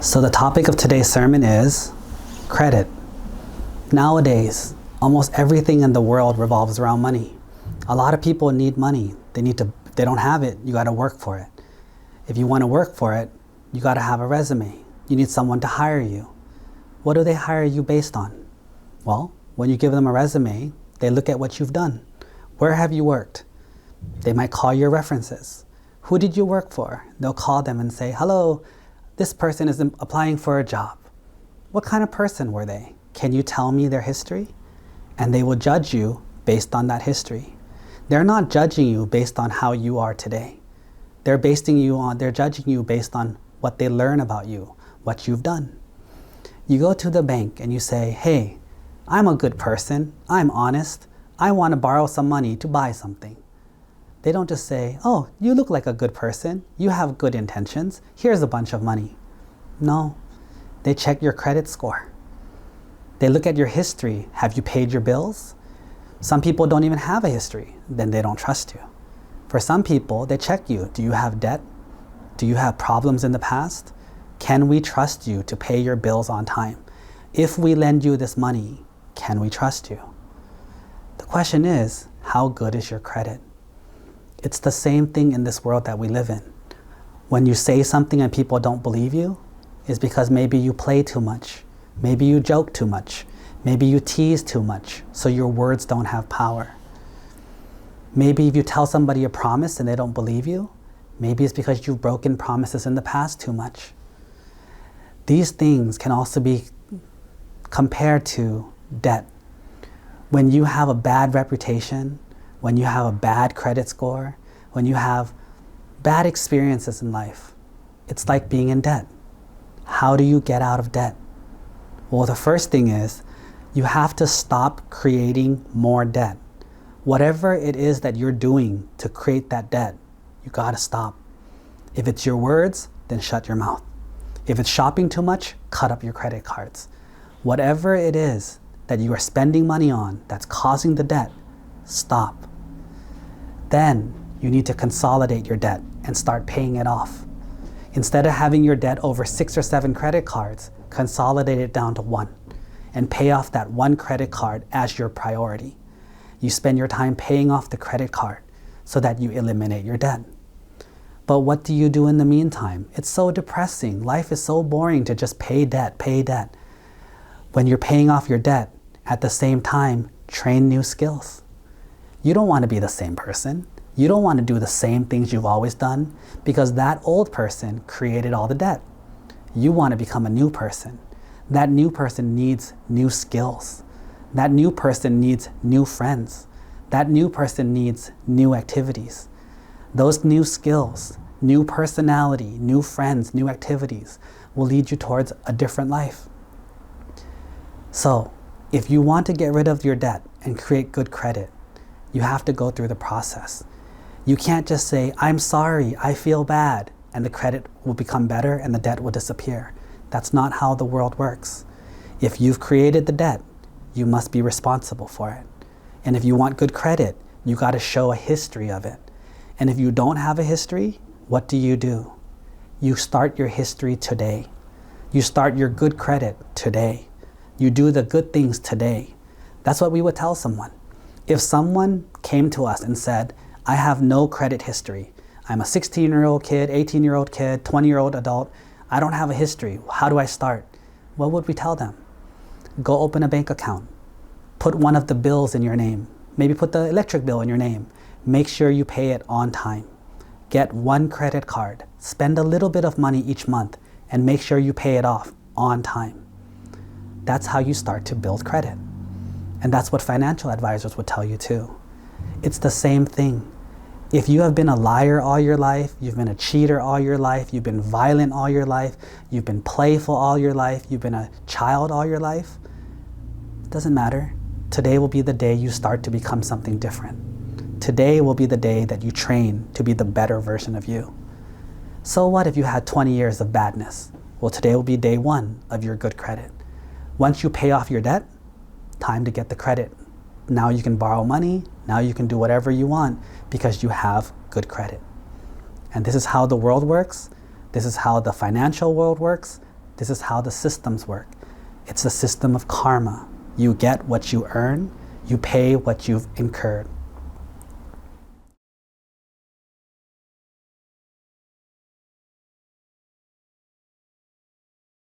So the topic of today's sermon is credit. Nowadays, almost everything in the world revolves around money. A lot of people need money. If they don't have it, you got to work for it. If you want to work for it, you got to have a resume. You need someone to hire you. What do they hire you based on? Well, when you give them a resume, they look at what you've done. Where have you worked? They might call your references. Who did you work for? They'll call them and say, hello, this person is applying for a job. What kind of person were they? Can you tell me their history? And they will judge you based on that history. They're not judging you based on how you are today. They're judging you based on what they learn about you, what you've done. You go to the bank and you say, hey, I'm a good person, I'm honest, I want to borrow some money to buy something. They don't just say, oh, you look like a good person, you have good intentions, here's a bunch of money. No, they check your credit score. They look at your history. Have you paid your bills? Some people don't even have a history, then they don't trust you. For some people, they check you. Do you have debt? Do you have problems in the past? Can we trust you to pay your bills on time? If we lend you this money, can we trust you? The question is, how good is your credit? It's the same thing in this world that we live in. When you say something and people don't believe you, it's because maybe you play too much. Maybe you joke too much. Maybe you tease too much, so your words don't have power. Maybe if you tell somebody a promise and they don't believe you, maybe it's because you've broken promises in the past too much. These things can also be compared to debt. When you have a bad reputation, when you have a bad credit score, when you have bad experiences in life, it's like being in debt. How do you get out of debt? Well, the first thing is you have to stop creating more debt. Whatever it is that you're doing to create that debt, you gotta stop. If it's your words, then shut your mouth. If it's shopping too much, cut up your credit cards. Whatever it is that you are spending money on that's causing the debt, stop. Then you need to consolidate your debt and start paying it off. Instead of having your debt over 6 or 7 credit cards, consolidate it down to 1 and pay off that one credit card as your priority. You spend your time paying off the credit card so that you eliminate your debt. But what do you do in the meantime? It's so depressing. Life is so boring to just pay debt, pay debt. When you're paying off your debt, at the same time, train new skills. You don't want to be the same person. You don't want to do the same things you've always done because that old person created all the debt. You want to become a new person. That new person needs new skills. That new person needs new friends. That new person needs new activities. Those new skills, new personality, new friends, new activities will lead you towards a different life. So, if you want to get rid of your debt and create good credit, you have to go through the process. You can't just say, I'm sorry, I feel bad, and the credit will become better and the debt will disappear. That's not how the world works. If you've created the debt, you must be responsible for it. And if you want good credit, you got to show a history of it. And if you don't have a history, what do? You start your history today. You start your good credit today. You do the good things today. That's what we would tell someone. If someone came to us and said, I have no credit history. I'm a 16-year-old kid, 18-year-old kid, 20-year-old adult. I don't have a history. How do I start? What would we tell them? Go open a bank account. Put one of the bills in your name. Maybe put the electric bill in your name. Make sure you pay it on time. Get one credit card. Spend a little bit of money each month and make sure you pay it off on time. That's how you start to build credit. And that's what financial advisors would tell you too. It's the same thing. If you have been a liar all your life, you've been a cheater all your life, you've been violent all your life, you've been playful all your life, you've been a child all your life, it doesn't matter. Today will be the day you start to become something different. Today will be the day that you train to be the better version of you. So what if you had 20 years of badness? Well, today will be day 1 of your good credit. Once you pay off your debt, time to get the credit. Now you can borrow money, now you can do whatever you want because you have good credit. And this is how the world works. This is how the financial world works. This is how the systems work. It's a system of karma. You get what you earn, you pay what you've incurred.